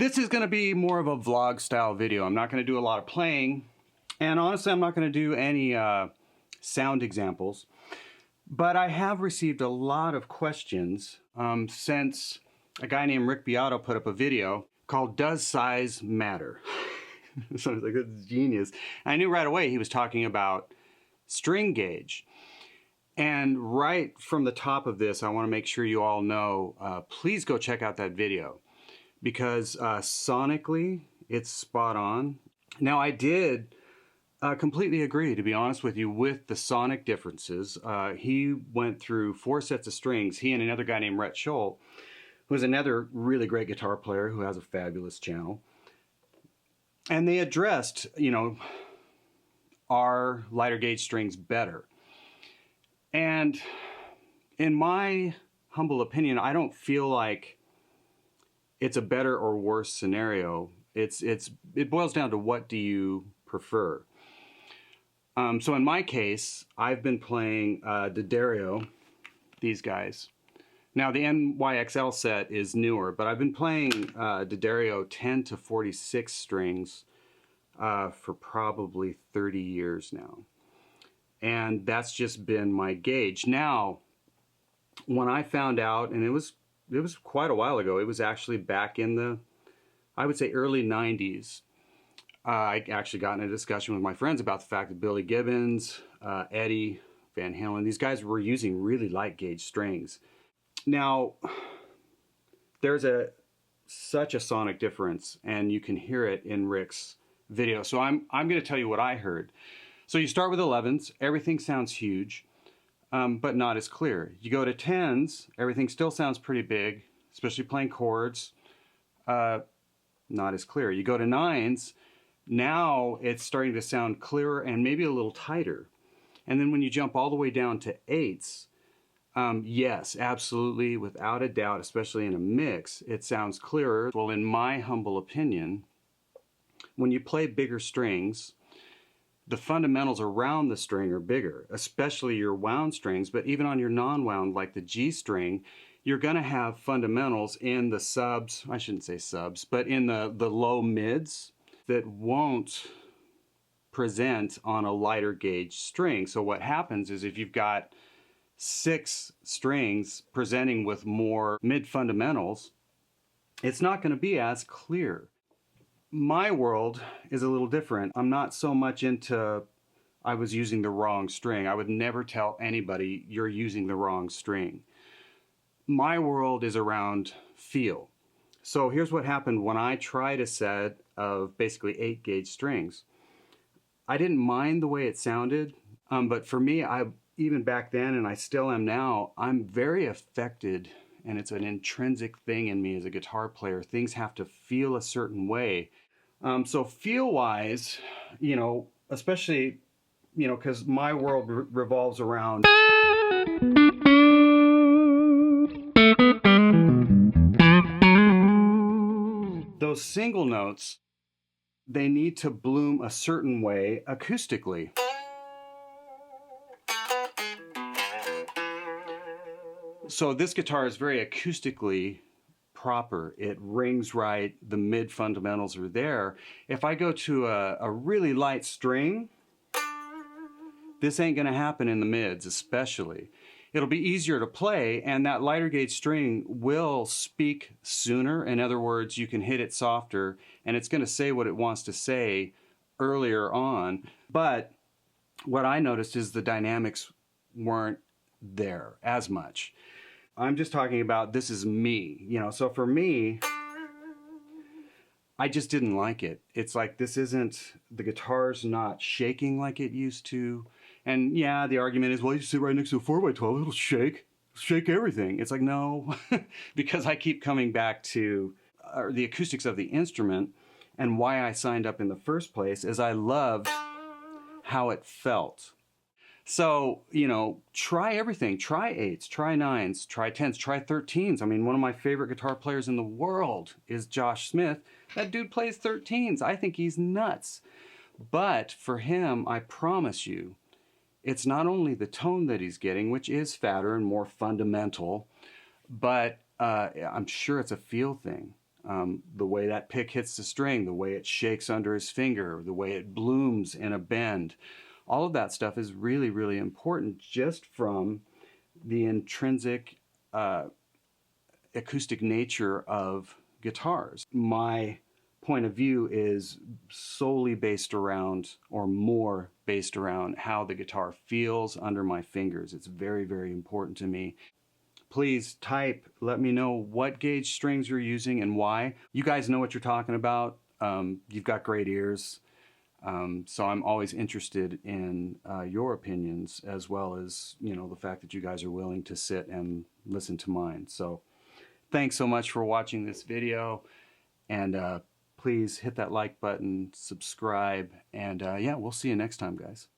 This is going to be more of a vlog style video. I'm not going to do a lot of playing, and honestly I'm not going to do any sound examples, but I have received a lot of questions since a guy named Rick Beato put up a video called Does Size Matter? So I was like, that's genius. And I knew right away he was talking about string gauge. And right from the top of this, I want to make sure you all know, please go check out that video, because sonically it's spot on. Now I did completely agree, to be honest with you, with the sonic differences. He went through 4 sets of strings, he and another guy named Rhett Scholl, who's another really great guitar player who has a fabulous channel. And they addressed, you know, are lighter gauge strings better? And in my humble opinion, I don't feel like it's a better or worse scenario. It boils down to, what do you prefer? So in my case, I've been playing D'Addario, these guys. Now the NYXL set is newer, but I've been playing D'Addario 10 to 46 strings for probably 30 years now. And that's just been my gauge. Now, when I found out, and it was quite a while ago, it was actually back in the, I would say, early 90s, I actually got in a discussion with my friends about the fact that Billy Gibbons, Eddie Van Halen, these guys were using really light gauge strings. Now, there's such a sonic difference, and you can hear it in Rick's video. So I'm going to tell you what I heard. So you start with 11s, everything sounds huge, but not as clear. You go to 10s, everything still sounds pretty big, especially playing chords, not as clear. You go to 9s, now it's starting to sound clearer and maybe a little tighter. And then when you jump all the way down to 8s, yes, absolutely, without a doubt, especially in a mix, it sounds clearer. Well, in my humble opinion, when you play bigger strings, the fundamentals around the string are bigger, especially your wound strings, but even on your non-wound, like the G string, you're going to have fundamentals in the subs, I shouldn't say subs, but in the low mids that won't present on a lighter gauge string. So what happens is, if you've got 6 strings presenting with more mid fundamentals, it's not going to be as clear. My world is a little different. I'm not so much into, I was using the wrong string. I would never tell anybody you're using the wrong string. My world is around feel. So here's what happened when I tried a set of basically 8 gauge strings. I didn't mind the way it sounded, but for me, even back then, and I still am now, I'm very affected, and it's an intrinsic thing in me as a guitar player. Things have to feel a certain way. So feel-wise, you know, especially, you know, because my world revolves around those single notes. They need to bloom a certain way acoustically. So this guitar is very acoustically proper. It rings right, the mid fundamentals are there. If I go to a really light string, this ain't gonna happen in the mids especially. It'll be easier to play, and that lighter gauge string will speak sooner. In other words, you can hit it softer and it's gonna say what it wants to say earlier on. But what I noticed is the dynamics weren't there as much. I'm just talking about, this is me, you know, so for me, I just didn't like it. It's like, this isn't, the guitar's not shaking like it used to. And yeah, the argument is, well, you sit right next to a 4x12, it'll shake everything. It's like, no, because I keep coming back to the acoustics of the instrument, and why I signed up in the first place is I loved how it felt. So, you know, try everything. Try 8s, try 9s, try 10s, try 13s. I mean, one of my favorite guitar players in the world is Josh Smith. That dude plays 13s. I think he's nuts. But for him, I promise you, it's not only the tone that he's getting, which is fatter and more fundamental, but I'm sure it's a feel thing. The way that pick hits the string, the way it shakes under his finger, the way it blooms in a bend. All of that stuff is really, really important just from the intrinsic acoustic nature of guitars. My point of view is solely based around, or more based around, how the guitar feels under my fingers. It's very, very important to me. Please type, let me know what gauge strings you're using and why. You guys know what you're talking about. You've got great ears. So I'm always interested in your opinions, as well as, you know, the fact that you guys are willing to sit and listen to mine. So thanks so much for watching this video, and please hit that like button, subscribe, and yeah, we'll see you next time, guys.